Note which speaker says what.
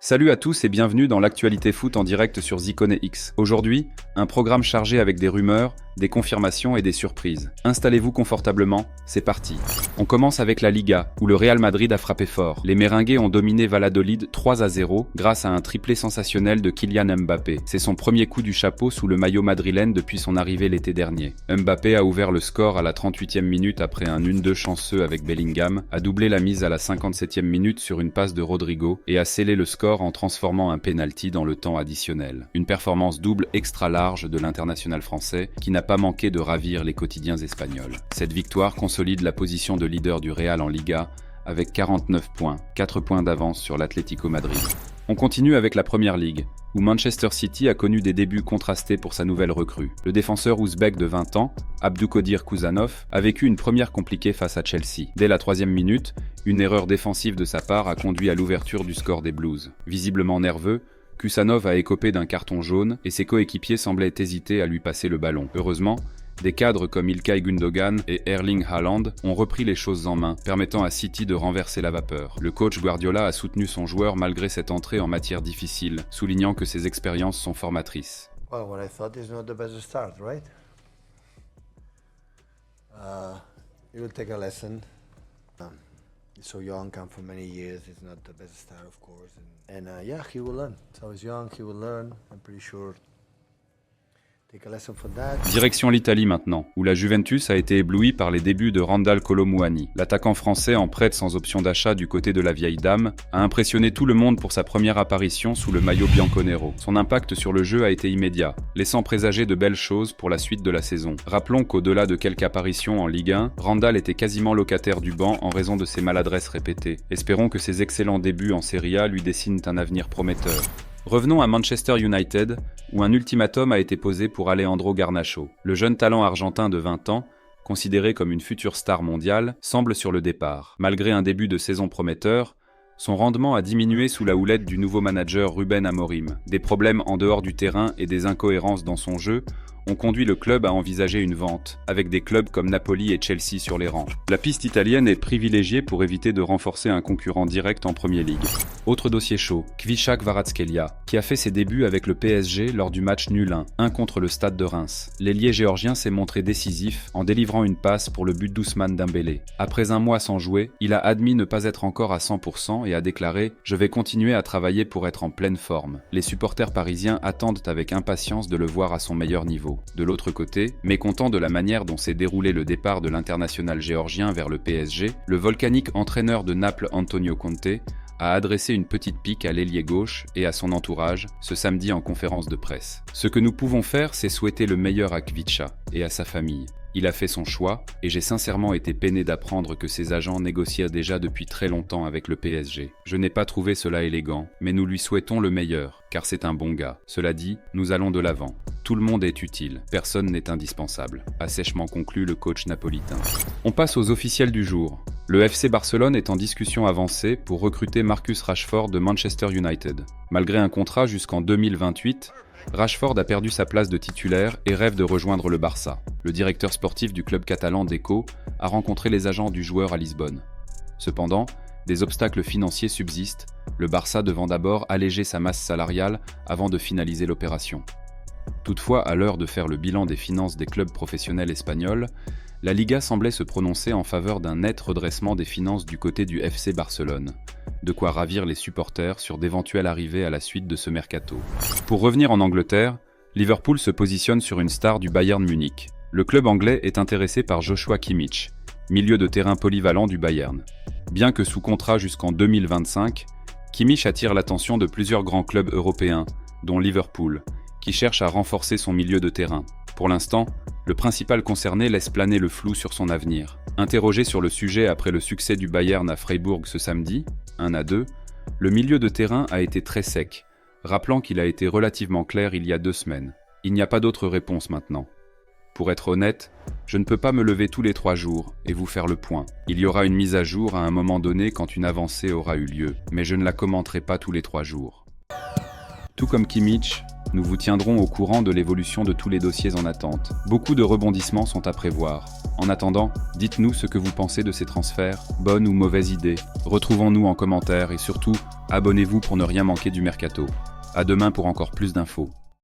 Speaker 1: Salut à tous et bienvenue dans l'actualité foot en direct sur Zikone X. Aujourd'hui, un programme chargé avec des rumeurs, des confirmations et des surprises. Installez-vous confortablement, c'est parti. On commence avec la Liga, où le Real Madrid a frappé fort. Les Merengues ont dominé Valladolid 3-0 grâce à un triplé sensationnel de Kylian Mbappé. C'est son premier coup du chapeau sous le maillot madrilène depuis son arrivée l'été dernier. Mbappé a ouvert le score à la 38e minute après un 1-2 chanceux avec Bellingham, a doublé la mise à la 57e minute sur une passe de Rodrigo et a scellé le score en transformant un penalty dans le temps additionnel. Une performance double extra large de l'international français qui n'a pas manqué de ravir les quotidiens espagnols. Cette victoire consolide la position de leader du Real en Liga avec 49 points, 4 points d'avance sur l'Atlético Madrid. On continue avec la Première Ligue, où Manchester City a connu des débuts contrastés pour sa nouvelle recrue. Le défenseur ouzbek de 20 ans, Abdoukodir Kuzanov, a vécu une première compliquée face à Chelsea. Dès la 3e minute, une erreur défensive de sa part a conduit à l'ouverture du score des Blues. Visiblement nerveux, Kuzanov a écopé d'un carton jaune et ses coéquipiers semblaient hésiter à lui passer le ballon. Heureusement, des cadres comme Ilkay Gundogan et Erling Haaland ont repris les choses en main, permettant à City de renverser la vapeur. Le coach Guardiola a soutenu son joueur malgré cette entrée en matière difficile, soulignant que ses expériences sont formatrices.
Speaker 2: Well, what I thought is not the best start, right? He will take a lesson. He's so young, come for many years. It's not the best start, of course. And yeah, he will learn. So he's young, he will learn. I'm pretty sure.
Speaker 1: Direction l'Italie maintenant, où la Juventus a été éblouie par les débuts de Randal Kolo Muani. L'attaquant français en prêt sans option d'achat du côté de la vieille dame a impressionné tout le monde pour sa première apparition sous le maillot bianconero. Son impact sur le jeu a été immédiat, laissant présager de belles choses pour la suite de la saison. Rappelons qu'au-delà de quelques apparitions en Ligue 1, Randal était quasiment locataire du banc en raison de ses maladresses répétées. Espérons que ses excellents débuts en Serie A lui dessinent un avenir prometteur. Revenons à Manchester United, où un ultimatum a été posé pour Alejandro Garnacho. Le jeune talent argentin de 20 ans, considéré comme une future star mondiale, semble sur le départ. Malgré un début de saison prometteur, son rendement a diminué sous la houlette du nouveau manager Ruben Amorim. Des problèmes en dehors du terrain et des incohérences dans son jeu ont conduit le club à envisager une vente, avec des clubs comme Napoli et Chelsea sur les rangs. La piste italienne est privilégiée pour éviter de renforcer un concurrent direct en Premier League. Autre dossier chaud, Kvichak Kvaratskhelia, qui a fait ses débuts avec le PSG lors du match nul 1 contre le Stade de Reims. L'ailier géorgien s'est montré décisif en délivrant une passe pour le but d'Ousmane Dembélé. Après un mois sans jouer, il a admis ne pas être encore à 100% et a déclaré « Je vais continuer à travailler pour être en pleine forme ». Les supporters parisiens attendent avec impatience de le voir à son meilleur niveau. De l'autre côté, mécontent de la manière dont s'est déroulé le départ de l'international géorgien vers le PSG, le volcanique entraîneur de Naples Antonio Conte a adressé une petite pique à l'ailier gauche et à son entourage ce samedi en conférence de presse. Ce que nous pouvons faire, c'est souhaiter le meilleur à Kvicha et à sa famille. Il a fait son choix et j'ai sincèrement été peiné d'apprendre que ses agents négociaient déjà depuis très longtemps avec le PSG. Je n'ai pas trouvé cela élégant, mais nous lui souhaitons le meilleur, car c'est un bon gars. Cela dit, nous allons de l'avant. Tout le monde est utile, personne n'est indispensable, a sèchement conclu le coach napolitain. On passe aux officiels du jour. Le FC Barcelone est en discussion avancée pour recruter Marcus Rashford de Manchester United. Malgré un contrat jusqu'en 2028, Rashford a perdu sa place de titulaire et rêve de rejoindre le Barça. Le directeur sportif du club catalan Deco a rencontré les agents du joueur à Lisbonne. Cependant, des obstacles financiers subsistent, le Barça devant d'abord alléger sa masse salariale avant de finaliser l'opération. Toutefois, à l'heure de faire le bilan des finances des clubs professionnels espagnols, la Liga semblait se prononcer en faveur d'un net redressement des finances du côté du FC Barcelone. De quoi ravir les supporters sur d'éventuelles arrivées à la suite de ce mercato. Pour revenir en Angleterre, Liverpool se positionne sur une star du Bayern Munich. Le club anglais est intéressé par Joshua Kimmich, milieu de terrain polyvalent du Bayern. Bien que sous contrat jusqu'en 2025, Kimmich attire l'attention de plusieurs grands clubs européens, dont Liverpool, qui cherche à renforcer son milieu de terrain. Pour l'instant, le principal concerné laisse planer le flou sur son avenir. Interrogé sur le sujet après le succès du Bayern à Freiburg ce samedi, 1-2, le milieu de terrain a été très sec, rappelant qu'il a été relativement clair il y a 2 semaines. Il n'y a pas d'autre réponse maintenant. Pour être honnête, je ne peux pas me lever tous les 3 jours et vous faire le point. Il y aura une mise à jour à un moment donné quand une avancée aura eu lieu, mais je ne la commenterai pas tous les 3 jours. Tout comme Kimmich, nous vous tiendrons au courant de l'évolution de tous les dossiers en attente. Beaucoup de rebondissements sont à prévoir. En attendant, dites-nous ce que vous pensez de ces transferts, bonne ou mauvaise idée. Retrouvons-nous en commentaire et surtout, Abonnez-vous pour ne rien manquer du mercato. À demain pour encore plus d'infos.